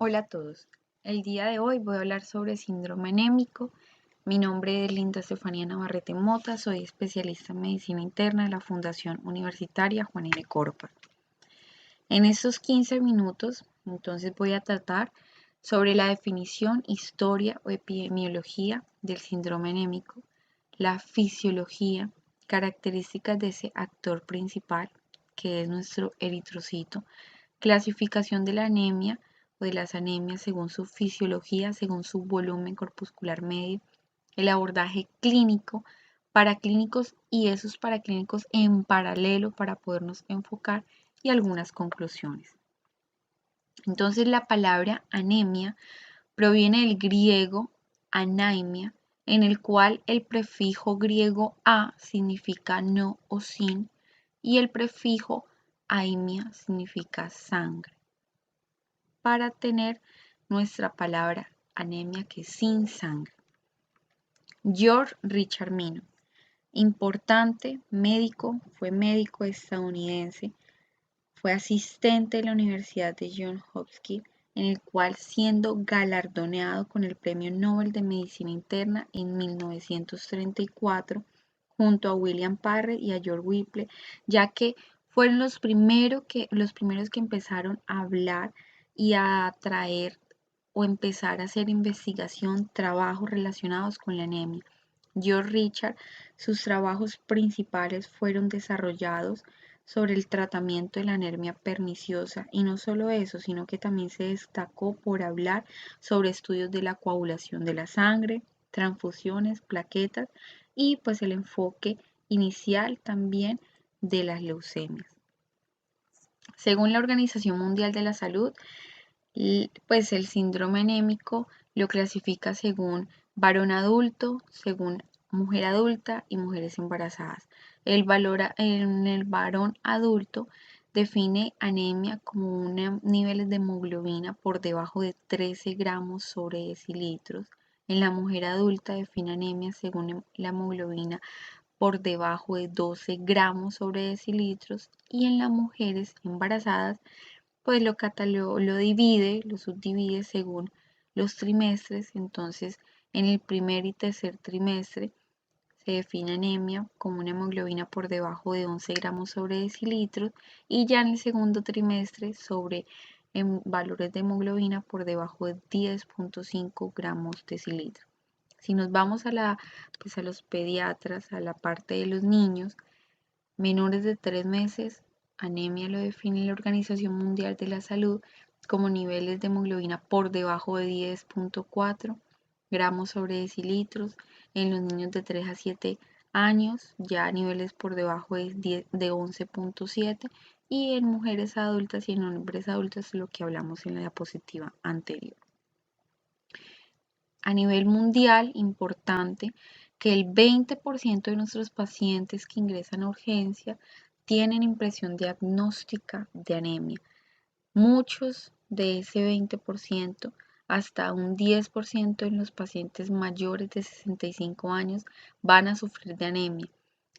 Hola a todos. El día de hoy voy a hablar sobre síndrome anémico. Mi nombre es Linda Estefanía Navarrete Mota, soy especialista en medicina interna de la Fundación Universitaria Juan N. Corpa. En estos 15 minutos, entonces voy a tratar sobre la definición, historia o epidemiología del síndrome anémico, la fisiología, características de ese actor principal, que es nuestro eritrocito, clasificación de la anemia o de las anemias según su fisiología, según su volumen corpuscular medio, el abordaje clínico, paraclínicos y esos paraclínicos en paralelo para podernos enfocar y algunas conclusiones. Entonces la palabra anemia proviene del griego anaimia, en el cual el prefijo griego a significa no o sin y el prefijo aimia significa sangre, para tener nuestra palabra anemia, que es sin sangre. George Richard Minor, importante médico, fue médico estadounidense, fue asistente de la Universidad de Johns Hopkins, en el cual siendo galardonado con el Premio Nobel de Medicina Interna en 1934, junto a William Parry y a George Whipple, ya que fueron los primeros que empezaron a hablar y a traer o empezar a hacer investigación, trabajos relacionados con la anemia. George Richard, sus trabajos principales fueron desarrollados sobre el tratamiento de la anemia perniciosa, y no solo eso, sino que también se destacó por hablar sobre estudios de la coagulación de la sangre, transfusiones, plaquetas y pues el enfoque inicial también de las leucemias. Según la Organización Mundial de la Salud, pues el síndrome anémico lo clasifica según varón adulto, según mujer adulta y mujeres embarazadas. En el varón adulto define anemia como niveles de hemoglobina por debajo de 13 gramos sobre decilitros. En la mujer adulta define anemia según la hemoglobina por debajo de 12 gramos sobre decilitros, y en las mujeres embarazadas pues lo subdivide según los trimestres. Entonces, en el primer y tercer trimestre se define anemia como una hemoglobina por debajo de 11 gramos sobre decilitros, y ya en el segundo trimestre sobre valores de hemoglobina por debajo de 10.5 gramos decilitro. Si nos vamos pues a los pediatras, a la parte de los niños menores de 3 meses, anemia lo define la Organización Mundial de la Salud como niveles de hemoglobina por debajo de 10.4 gramos sobre decilitros. En los niños de 3 a 7 años, ya niveles por debajo de 11.7, y en mujeres adultas y en hombres adultos, lo que hablamos en la diapositiva anterior. A nivel mundial, importante que el 20% de nuestros pacientes que ingresan a urgencia tienen impresión diagnóstica de anemia. Muchos de ese 20%, hasta un 10% en los pacientes mayores de 65 años, van a sufrir de anemia.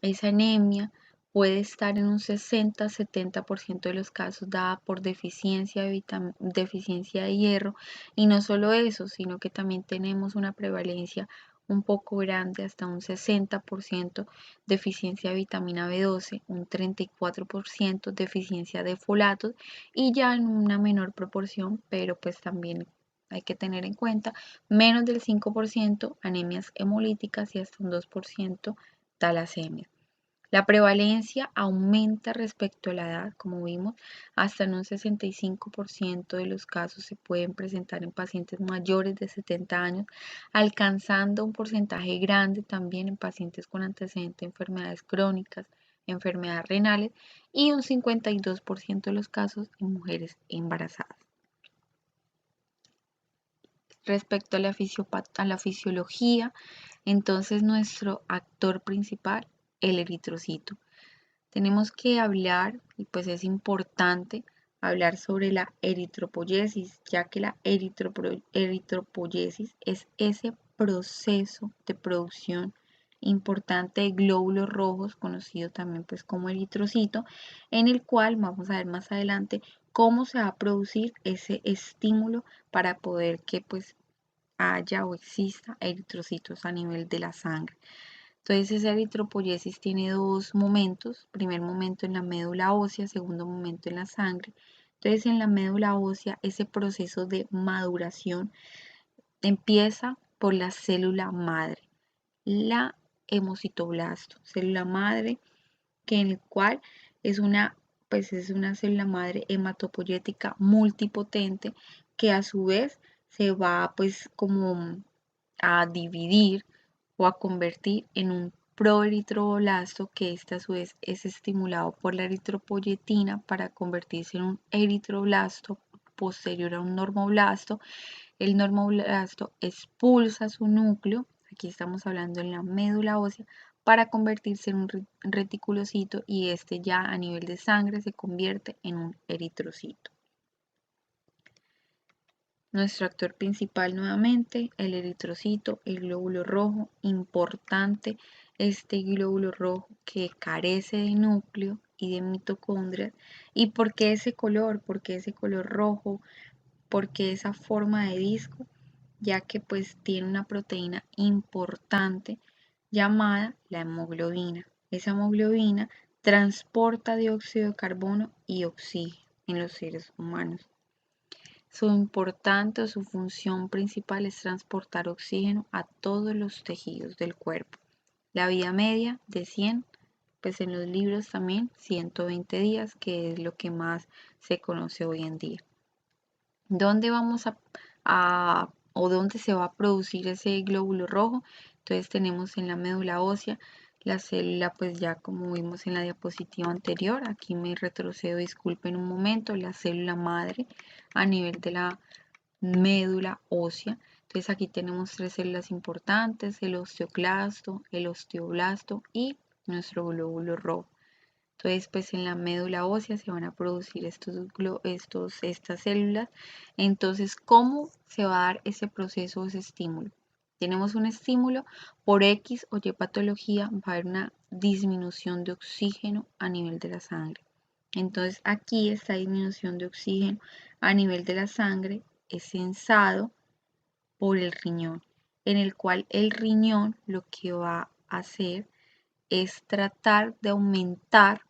Esa anemia puede estar en un 60-70% de los casos dada por deficiencia de hierro, y no solo eso, sino que también tenemos una prevalencia un poco grande, hasta un 60% deficiencia de vitamina B12, un 34% deficiencia de folatos, y ya en una menor proporción, pero pues también hay que tener en cuenta, menos del 5% anemias hemolíticas y hasta un 2% talasemia. La prevalencia aumenta respecto a la edad, como vimos, hasta en un 65% de los casos se pueden presentar en pacientes mayores de 70 años, alcanzando un porcentaje grande también en pacientes con antecedentes de enfermedades crónicas, enfermedades renales, y un 52% de los casos en mujeres embarazadas. Respecto a la fisiología, entonces nuestro actor principal, el eritrocito. Tenemos que hablar, y pues es importante hablar sobre la eritropoyesis, ya que la eritropoyesis es ese proceso de producción importante de glóbulos rojos, conocido también pues como eritrocito, en el cual vamos a ver más adelante cómo se va a producir ese estímulo para poder que pues haya o exista eritrocitos a nivel de la sangre. Entonces esa eritropoyesis tiene dos momentos, primer momento en la médula ósea, segundo momento en la sangre. Entonces en la médula ósea ese proceso de maduración empieza por la célula madre, la hemocitoblasto, célula madre que en el cual es una célula madre hematopoyética multipotente que a su vez se va pues como a dividir o a convertir en un proeritroblasto que este a su vez es estimulado por la eritropoyetina para convertirse en un eritroblasto posterior a un normoblasto. El normoblasto expulsa su núcleo, aquí estamos hablando en la médula ósea, para convertirse en un reticulocito y este ya a nivel de sangre se convierte en un eritrocito. Nuestro actor principal nuevamente, el eritrocito, el glóbulo rojo, importante este glóbulo rojo que carece de núcleo y de mitocondrias. ¿Y por qué ese color? ¿Por qué ese color rojo? ¿Por qué esa forma de disco? Ya que pues tiene una proteína importante llamada la hemoglobina. Esa hemoglobina transporta dióxido de carbono y oxígeno en los seres humanos. Su importante o su función principal es transportar oxígeno a todos los tejidos del cuerpo. La vida media de 100, pues en los libros también 120 días, que es lo que más se conoce hoy en día. ¿Dónde vamos o dónde se va a producir ese glóbulo rojo? Entonces tenemos en la médula ósea la célula, pues ya como vimos en la diapositiva anterior, aquí me retrocedo, disculpen un momento, la célula madre a nivel de la médula ósea. Entonces aquí tenemos tres células importantes, el osteoclasto, el osteoblasto y nuestro glóbulo rojo. Entonces, pues en la médula ósea se van a producir estas células. Entonces, ¿cómo se va a dar ese proceso, ese estímulo? Tenemos un estímulo por X o Y patología, va a haber una disminución de oxígeno a nivel de la sangre. Entonces, aquí esta disminución de oxígeno a nivel de la sangre es sensado por el riñón, en el cual el riñón lo que va a hacer es tratar de aumentar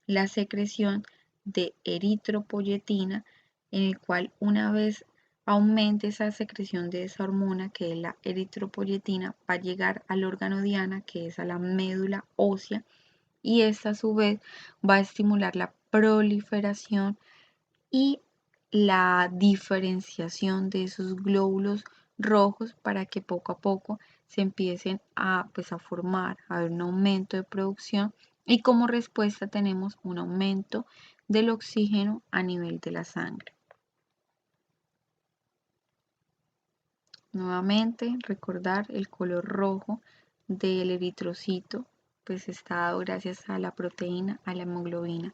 la secreción de eritropoyetina, en el cual una vez aumente esa secreción de esa hormona que es la eritropoyetina, va a llegar al órgano diana, que es a la médula ósea, y esta a su vez va a estimular la proliferación y la diferenciación de esos glóbulos rojos para que poco a poco se empiecen pues, a formar, a haber un aumento de producción y como respuesta tenemos un aumento del oxígeno a nivel de la sangre. Nuevamente recordar el color rojo del eritrocito, pues está dado gracias a la proteína, a la hemoglobina.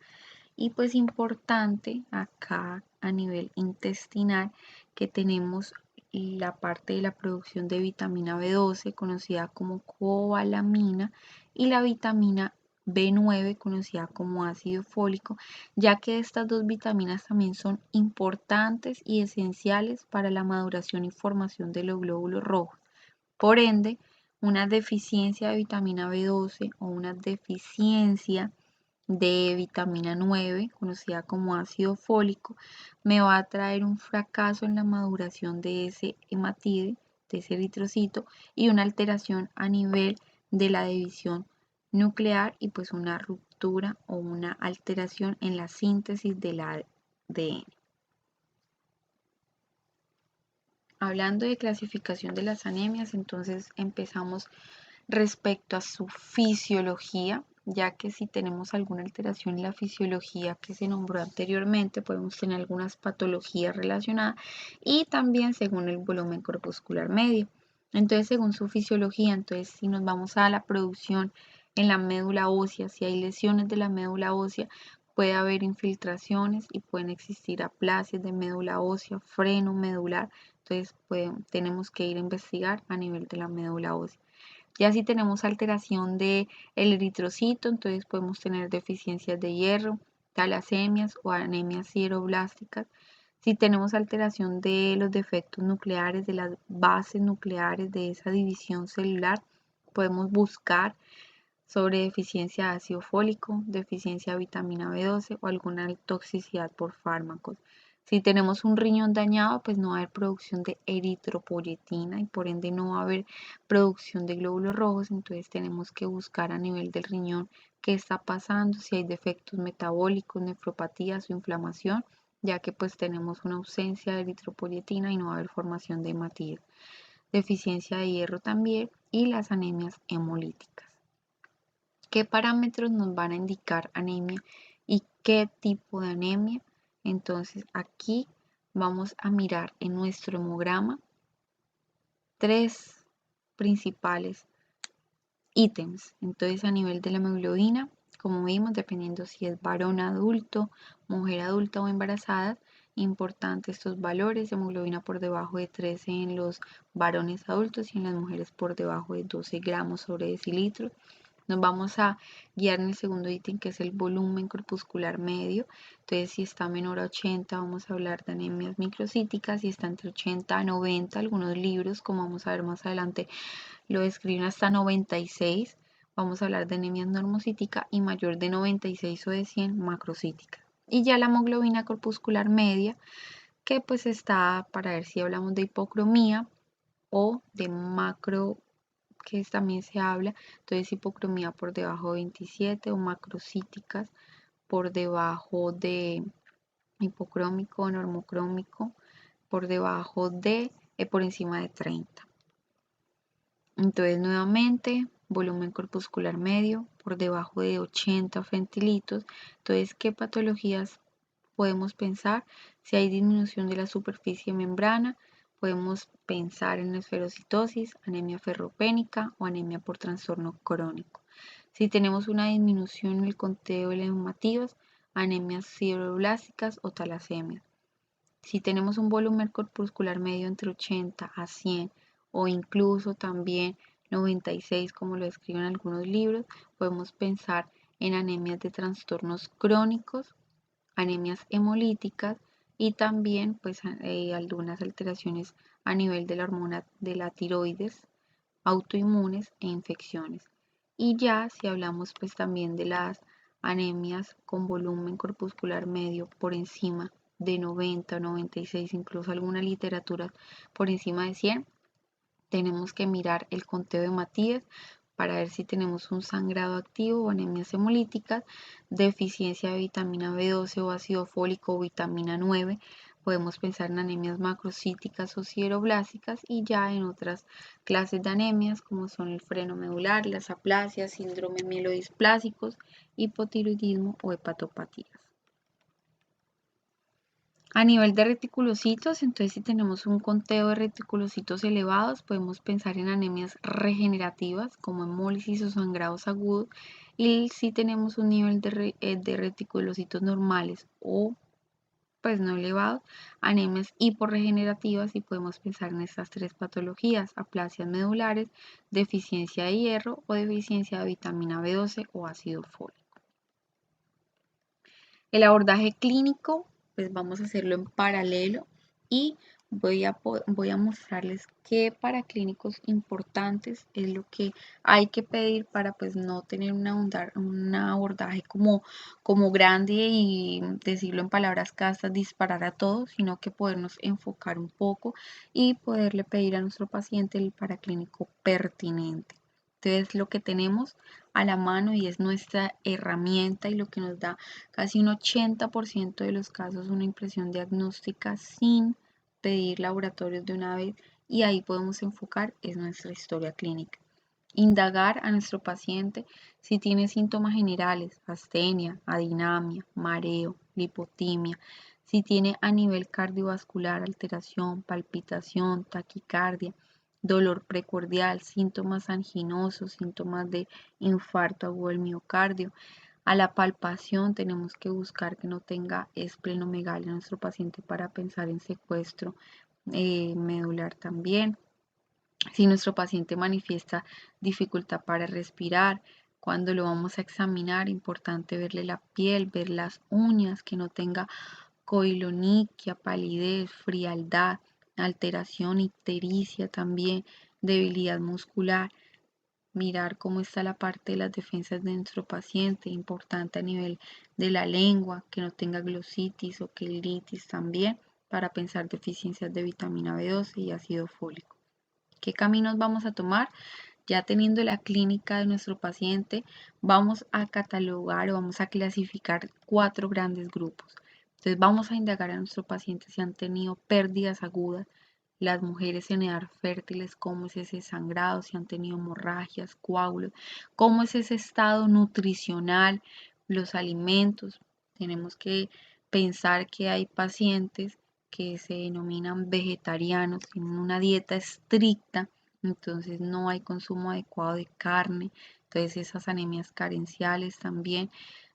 Y pues importante acá a nivel intestinal que tenemos la parte de la producción de vitamina B12 conocida como cobalamina y la vitamina B9 conocida como ácido fólico, ya que estas dos vitaminas también son importantes y esenciales para la maduración y formación de los glóbulos rojos. Por ende, una deficiencia de vitamina B12 o una deficiencia de vitamina 9, conocida como ácido fólico, me va a traer un fracaso en la maduración de ese hematide, de ese eritrocito, y una alteración a nivel de la división nuclear y pues una ruptura o una alteración en la síntesis del ADN. Hablando de clasificación de las anemias, entonces empezamos respecto a su fisiología, ya que si tenemos alguna alteración en la fisiología que se nombró anteriormente, podemos tener algunas patologías relacionadas y también según el volumen corpuscular medio. Entonces, según su fisiología, entonces si nos vamos a la producción en la médula ósea, si hay lesiones de la médula ósea, puede haber infiltraciones y pueden existir aplasias de médula ósea, freno medular. Entonces, tenemos que ir a investigar a nivel de la médula ósea. Ya si tenemos alteración del eritrocito, entonces podemos tener deficiencias de hierro, talasemias o anemias sideroblásticas. Si tenemos alteración de los defectos nucleares, de las bases nucleares de esa división celular, podemos buscar sobre deficiencia de ácido fólico, deficiencia de vitamina B12 o alguna toxicidad por fármacos. Si tenemos un riñón dañado, pues no va a haber producción de eritropoyetina y por ende no va a haber producción de glóbulos rojos, entonces tenemos que buscar a nivel del riñón qué está pasando, si hay defectos metabólicos, nefropatías o inflamación, ya que pues tenemos una ausencia de eritropoyetina y no va a haber formación de hematíes. Deficiencia de hierro también y las anemias hemolíticas. ¿Qué parámetros nos van a indicar anemia y qué tipo de anemia? Entonces aquí vamos a mirar en nuestro hemograma tres principales ítems. Entonces a nivel de la hemoglobina, como vimos, dependiendo si es varón adulto, mujer adulta o embarazada, importante estos valores, hemoglobina por debajo de 13 en los varones adultos y en las mujeres por debajo de 12 gramos sobre decilitro. Nos vamos a guiar en el segundo ítem, que es el volumen corpuscular medio. Entonces, si está menor a 80, vamos a hablar de anemias microcíticas. Si está entre 80 a 90, algunos libros, como vamos a ver más adelante, lo describen hasta 96. Vamos a hablar de anemia normocítica y mayor de 96 o de 100, macrocítica. Y ya la hemoglobina corpuscular media, que pues está para ver si hablamos de hipocromía o de macro, que también se habla, entonces hipocromía por debajo de 27 o macrocíticas por debajo de hipocrómico o normocrómico por debajo de, por encima de 30. Entonces nuevamente volumen corpuscular medio por debajo de 80 centilitros. Entonces, ¿qué patologías podemos pensar? Si hay disminución de la superficie membrana, podemos pensar en esferocitosis, anemia ferropénica o anemia por trastorno crónico. Si tenemos una disminución en el conteo de hematíos, anemias sideroblásticas o talasemias. Si tenemos un volumen corpuscular medio entre 80 a 100 o incluso también 96, como lo describen algunos libros, podemos pensar en anemias de trastornos crónicos, anemias hemolíticas y también pues algunas alteraciones a nivel de la hormona de la tiroides, autoinmunes e infecciones. Y ya si hablamos pues también de las anemias con volumen corpuscular medio por encima de 90 o 96, incluso alguna literatura por encima de 100, tenemos que mirar el conteo de Matías para ver si tenemos un sangrado activo o anemias hemolíticas, deficiencia de vitamina B12 o ácido fólico o vitamina 9. Podemos pensar en anemias macrocíticas o sideroblásticas y ya en otras clases de anemias como son el freno medular, las aplasias, síndrome mielodisplásicos, hipotiroidismo o hepatopatías. A nivel de reticulocitos, entonces si tenemos un conteo de reticulocitos elevados, podemos pensar en anemias regenerativas como hemólisis o sangrados agudos. Y si tenemos un nivel de reticulocitos normales o pues no elevados, anemias hiporregenerativas, y podemos pensar en estas tres patologías: aplasias medulares, deficiencia de hierro o deficiencia de vitamina B12 o ácido fólico. El abordaje clínico, pues vamos a hacerlo en paralelo y voy a mostrarles qué paraclínicos importantes es lo que hay que pedir para pues no tener un abordaje como grande y decirlo en palabras castas, disparar a todos, sino que podernos enfocar un poco y poderle pedir a nuestro paciente el paraclínico pertinente. Entonces lo que tenemos a la mano y es nuestra herramienta y lo que nos da casi un 80% de los casos una impresión diagnóstica sin pedir laboratorios de una vez, y ahí podemos enfocar es nuestra historia clínica. Indagar a nuestro paciente si tiene síntomas generales: astenia, adinamia, mareo, lipotimia, si tiene a nivel cardiovascular alteración, palpitación, taquicardia, dolor precordial, síntomas anginosos, síntomas de infarto agudo del miocardio. A la palpación tenemos que buscar que no tenga esplenomegalia en nuestro paciente para pensar en secuestro medular también. Si nuestro paciente manifiesta dificultad para respirar, Cuando lo vamos a examinar, importante verle la piel, ver las uñas, que no tenga coiloniquia, palidez, frialdad, alteración, ictericia también, debilidad muscular. Mirar cómo está la parte de las defensas de nuestro paciente, importante a nivel de la lengua, que no tenga glositis o quelitis también, para pensar deficiencias de vitamina B12 y ácido fólico. ¿Qué caminos vamos a tomar? Ya teniendo la clínica de nuestro paciente, vamos a catalogar o vamos a clasificar 4 grandes grupos. Entonces vamos a indagar a nuestro paciente si han tenido pérdidas agudas, las mujeres en edad fértiles, cómo es ese sangrado, si han tenido hemorragias, coágulos, cómo es ese estado nutricional, los alimentos. Tenemos que pensar que hay pacientes que se denominan vegetarianos, tienen una dieta estricta, entonces no hay consumo adecuado de carne, entonces esas anemias carenciales también,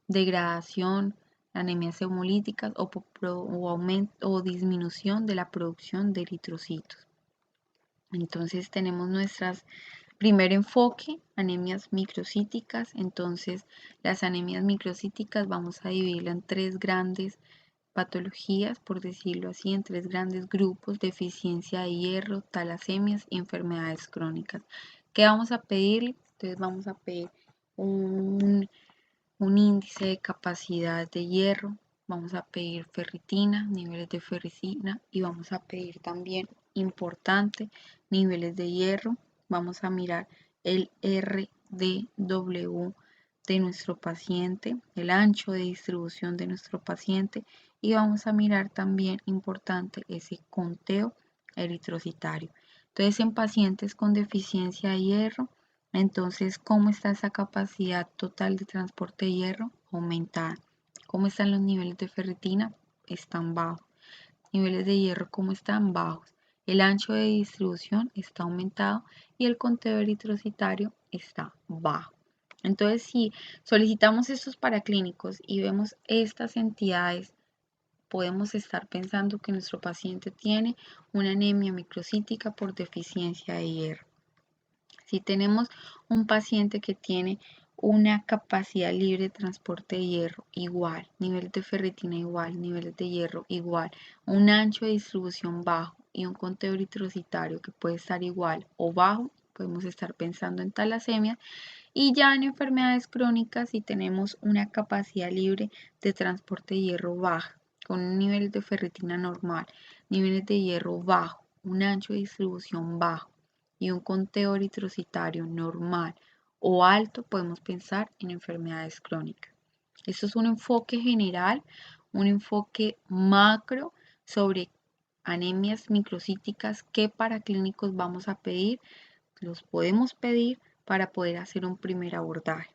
degradación, anemias hemolíticas o aumento o disminución de la producción de eritrocitos. Entonces tenemos nuestras primer enfoque, anemias microcíticas. Entonces las anemias microcíticas vamos a dividirla en 3 grandes patologías, por decirlo así, en 3 grandes grupos: deficiencia de hierro, talasemias y enfermedades crónicas. ¿Qué vamos a pedir? Entonces vamos a pedir un índice de capacidad de hierro, vamos a pedir ferritina, niveles de ferritina, y vamos a pedir también, importante, niveles de hierro. Vamos a mirar el RDW de nuestro paciente, el ancho de distribución de nuestro paciente, y vamos a mirar también, importante, ese conteo eritrocitario. Entonces, en pacientes con deficiencia de hierro, entonces, ¿cómo está esa capacidad total de transporte de hierro? Aumentada. ¿Cómo están los niveles de ferritina? Están bajos. Niveles de hierro, ¿cómo están? Bajos. El ancho de distribución está aumentado y el conteo eritrocitario está bajo. Entonces, si solicitamos estos paraclínicos y vemos estas entidades, podemos estar pensando que nuestro paciente tiene una anemia microcítica por deficiencia de hierro. Si tenemos un paciente que tiene una capacidad libre de transporte de hierro igual, nivel de ferritina igual, niveles de hierro igual, un ancho de distribución bajo y un conteo eritrocitario que puede estar igual o bajo, podemos estar pensando en talasemia. Y ya en enfermedades crónicas, si tenemos una capacidad libre de transporte de hierro baja, con un nivel de ferritina normal, niveles de hierro bajo, un ancho de distribución bajo y un conteo eritrocitario normal o alto, podemos pensar en enfermedades crónicas. Esto es un enfoque general, un enfoque macro sobre anemias microcíticas. ¿Qué paraclínicos vamos a pedir? Los podemos pedir para poder hacer un primer abordaje.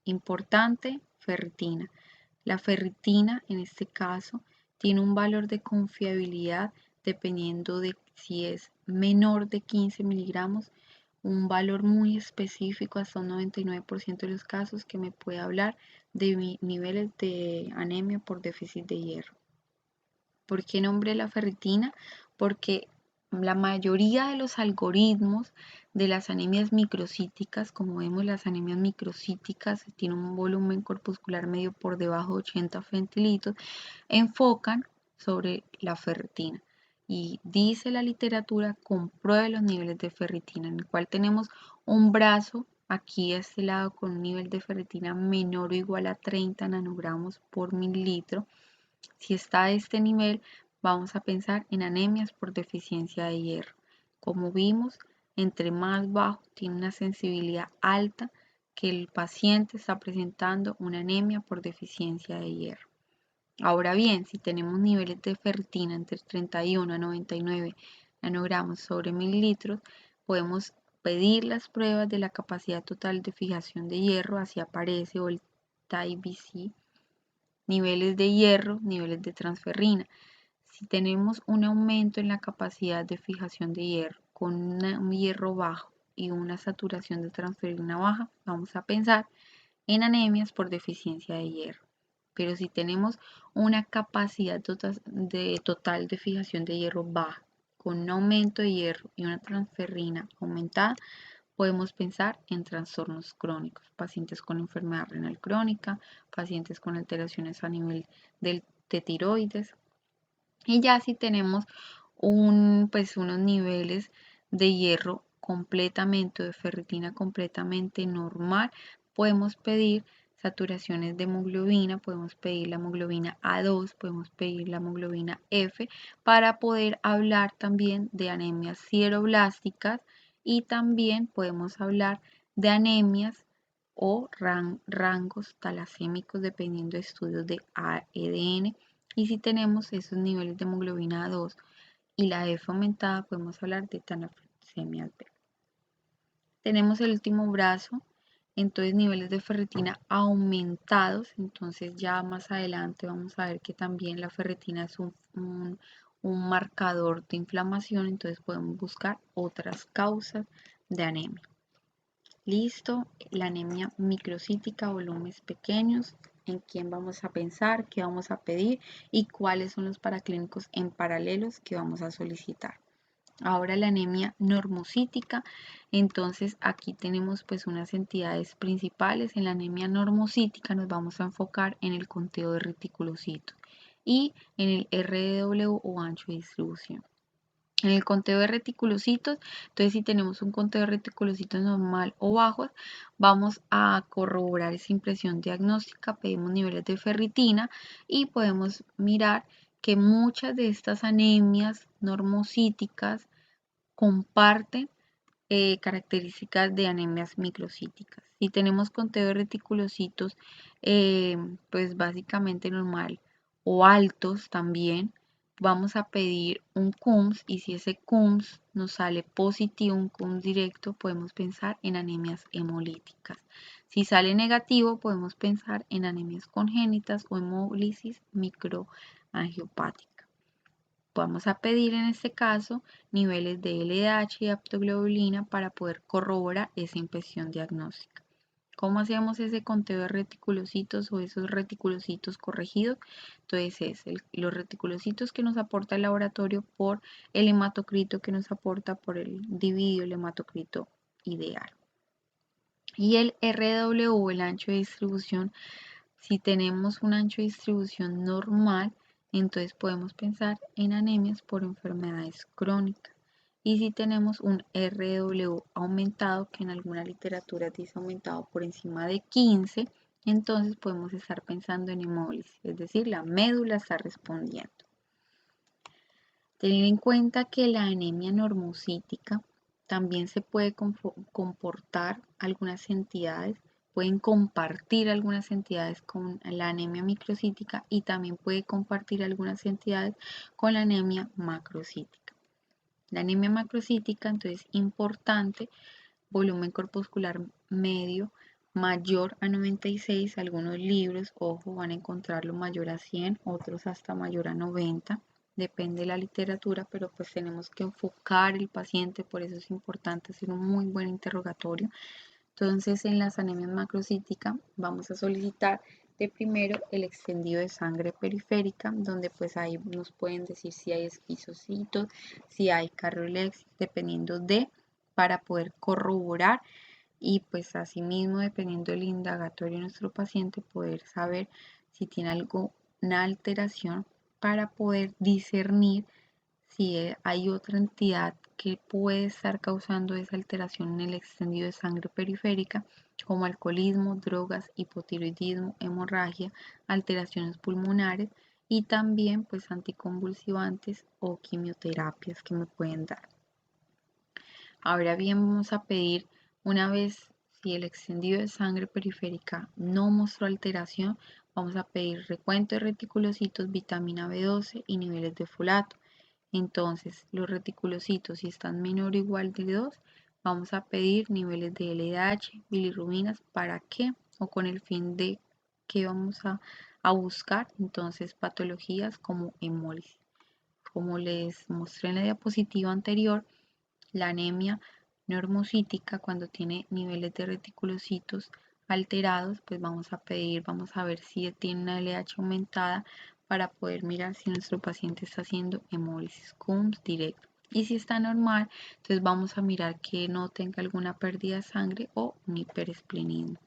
Importante, ferritina. La ferritina, en este caso, tiene un valor de confiabilidad dependiendo de si es menor de 15 miligramos, un valor muy específico hasta un 99% de los casos que me puede hablar de niveles de anemia por déficit de hierro. ¿Por qué nombré la ferritina? Porque la mayoría de los algoritmos de las anemias microcíticas, como vemos, las anemias microcíticas tienen un volumen corpuscular medio por debajo de 80 centilitros, enfocan sobre la ferritina. Y dice la literatura, compruebe los niveles de ferritina, en el cual tenemos un brazo aquí a este lado con un nivel de ferritina menor o igual a 30 nanogramos por mililitro. Si está a este nivel, vamos a pensar en anemias por deficiencia de hierro. Como vimos, entre más bajo, tiene una sensibilidad alta que el paciente está presentando una anemia por deficiencia de hierro. Ahora bien, si tenemos niveles de ferritina entre 31 a 99 nanogramos sobre mililitros, podemos pedir las pruebas de la capacidad total de fijación de hierro, así aparece, o el TIBC, niveles de hierro, niveles de transferrina. Si tenemos un aumento en la capacidad de fijación de hierro con un hierro bajo y una saturación de transferina baja, vamos a pensar en anemias por deficiencia de hierro. Pero si tenemos una capacidad total de fijación de hierro baja, con un aumento de hierro y una transferrina aumentada, Podemos pensar en trastornos crónicos, pacientes con enfermedad renal crónica, pacientes con alteraciones a nivel de tiroides. Y ya si tenemos unos niveles de hierro completamente, o de ferritina completamente normal, podemos pedir saturaciones de hemoglobina, podemos pedir la hemoglobina A2, podemos pedir la hemoglobina F para poder hablar también de anemias sideroblásticas y también podemos hablar de anemias o rangos talasémicos dependiendo de estudios de ADN. Y si tenemos esos niveles de hemoglobina A2 y la F aumentada, podemos hablar de talasemia B. Tenemos el último brazo, entonces niveles de ferritina aumentados, entonces ya más adelante vamos a ver que también la ferritina es un marcador de inflamación, entonces podemos buscar otras causas de anemia. Listo, la anemia microcítica, volúmenes pequeños, en quién vamos a pensar, qué vamos a pedir y cuáles son los paraclínicos en paralelos que vamos a solicitar. Ahora la anemia normocítica, entonces aquí tenemos pues unas entidades principales. En la anemia normocítica nos vamos a enfocar en el conteo de reticulocitos y en el RDW o ancho de distribución. En el conteo de reticulocitos, entonces si tenemos un conteo de reticulocitos normal o bajo, vamos a corroborar esa impresión diagnóstica, pedimos niveles de ferritina y podemos mirar que muchas de estas anemias normocíticas comparten características de anemias microcíticas. Si tenemos conteo de reticulocitos, pues básicamente normal o altos también, vamos a pedir un CUMS y si ese CUMS nos sale positivo, un CUMS directo, podemos pensar en anemias hemolíticas. Si sale negativo, podemos pensar en anemias congénitas o hemólisis microangiopática. Vamos a pedir en este caso niveles de LDH y aptoglobulina para poder corroborar esa impresión diagnóstica. ¿Cómo hacemos ese conteo de reticulocitos o esos reticulocitos corregidos? Entonces los reticulocitos que nos aporta el laboratorio por el hematocrito que nos aporta por el dividido el hematocrito ideal. Y el RW, el ancho de distribución, si tenemos un ancho de distribución normal, entonces podemos pensar en anemias por enfermedades crónicas. Y si tenemos un RW aumentado, que en alguna literatura dice aumentado por encima de 15, entonces podemos estar pensando en hemólisis, es decir, la médula está respondiendo. Tener en cuenta que la anemia normocítica también se puede comportar algunas entidades, pueden compartir algunas entidades con la anemia microcítica y también puede compartir algunas entidades con la anemia macrocítica. La anemia macrocítica, entonces, importante, volumen corpuscular medio mayor a 96, algunos libros, ojo, van a encontrarlo mayor a 100, otros hasta mayor a 90, depende de la literatura, pero pues tenemos que enfocar el paciente, por eso es importante hacer un muy buen interrogatorio. Entonces, en las anemias macrocíticas vamos a solicitar de primero el extendido de sangre periférica, donde pues ahí nos pueden decir si hay esquizocitos, si hay carriolexis, dependiendo de, para poder corroborar y pues asimismo, dependiendo del indagatorio de nuestro paciente, poder saber si tiene alguna alteración para poder discernir si hay otra entidad que puede estar causando esa alteración en el extendido de sangre periférica, como alcoholismo, drogas, hipotiroidismo, hemorragia, alteraciones pulmonares y también pues anticonvulsivantes o quimioterapias que me pueden dar. Ahora bien, vamos a pedir una vez si el extendido de sangre periférica no mostró alteración, vamos a pedir recuento de reticulocitos, vitamina B12 y niveles de folato. Entonces, los reticulocitos, si están menor o igual de 2, vamos a pedir niveles de LDH, bilirrubinas, ¿para qué? O con el fin de que vamos a buscar, entonces, patologías como hemólisis. Como les mostré en la diapositiva anterior, la anemia normocítica, cuando tiene niveles de reticulocitos alterados, pues vamos a ver si tiene una LH aumentada para poder mirar si nuestro paciente está haciendo hemólisis CUMS directo. Y si está normal, entonces vamos a mirar que no tenga alguna pérdida de sangre o un hiperesplenismo.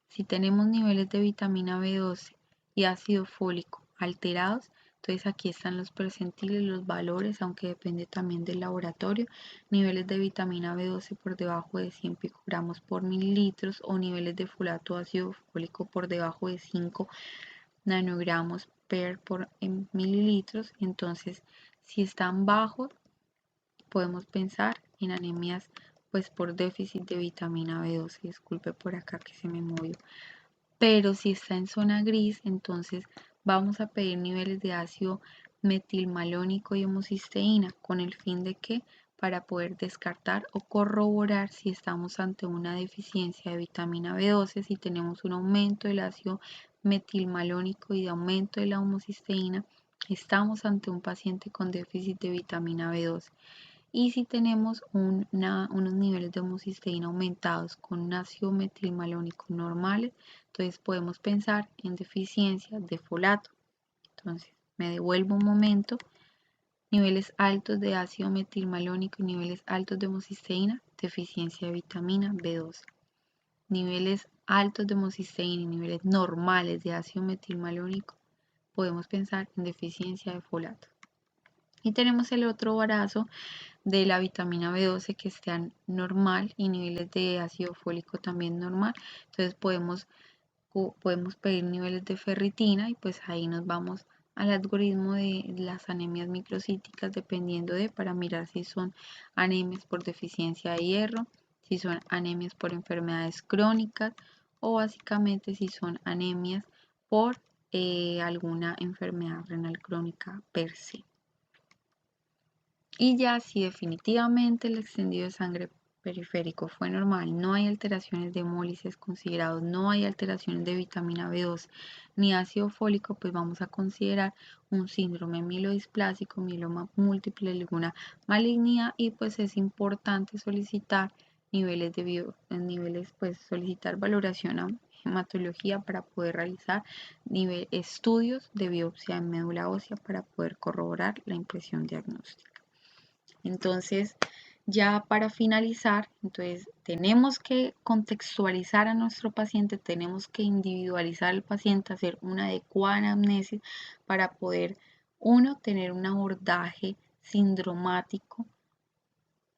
Si tenemos niveles de vitamina B12 y ácido fólico alterados, entonces aquí están los percentiles, los valores, aunque depende también del laboratorio. Niveles de vitamina B12 por debajo de 100 picogramos por mililitros o niveles de folato ácido fólico por debajo de 5 nanogramos por mililitros. Entonces, si están bajos, podemos pensar en anemias pues por déficit de vitamina B12. Disculpe por acá que se me movió. Pero si está en zona gris, entonces vamos a pedir niveles de ácido metilmalónico y homocisteína con el fin de que para poder descartar o corroborar si estamos ante una deficiencia de vitamina B12, si tenemos un aumento del ácido metilmalónico y de aumento de la homocisteína, estamos ante un paciente con déficit de vitamina B12. Y si tenemos unos niveles de homocisteína aumentados con un ácido metilmalónico normales, entonces podemos pensar en deficiencia de folato. Entonces me devuelvo un momento. Niveles altos de ácido metilmalónico y niveles altos de homocisteína, deficiencia de vitamina B12. Niveles altos de homocisteína y niveles normales de ácido metilmalónico, podemos pensar en deficiencia de folato. Y tenemos el otro brazo de la vitamina B12 que esté normal y niveles de ácido fólico también normal. Entonces podemos pedir niveles de ferritina y pues ahí nos vamos al algoritmo de las anemias microcíticas dependiendo para mirar si son anemias por deficiencia de hierro, si son anemias por enfermedades crónicas o básicamente si son anemias por alguna enfermedad renal crónica per se. Y ya si definitivamente el extendido de sangre periférico fue normal, no hay alteraciones de hemólisis considerados, no hay alteraciones de vitamina B2 ni ácido fólico, pues vamos a considerar un síndrome mielodisplásico, mieloma múltiple, alguna malignidad y pues es importante solicitar solicitar valoración a hematología para poder realizar estudios de biopsia en médula ósea para poder corroborar la impresión diagnóstica. Entonces, ya para finalizar, entonces tenemos que contextualizar a nuestro paciente, tenemos que individualizar al paciente, hacer una adecuada anamnesis para poder, uno, tener un abordaje sindromático,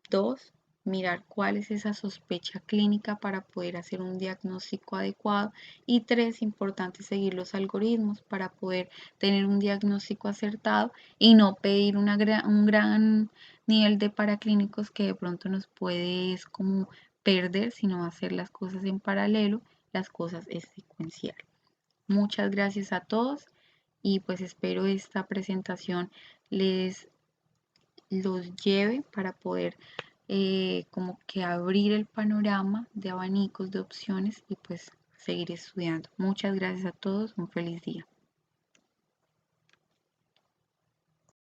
dos, mirar cuál es esa sospecha clínica para poder hacer un diagnóstico adecuado y tres, importante seguir los algoritmos para poder tener un diagnóstico acertado y no pedir un gran nivel de paraclínicos que de pronto nos puede como perder, sino hacer las cosas en paralelo, las cosas es secuencial. Muchas gracias a todos y pues espero esta presentación los lleve para poder como que abrir el panorama de abanicos, de opciones y pues seguir estudiando. Muchas gracias a todos, un feliz día.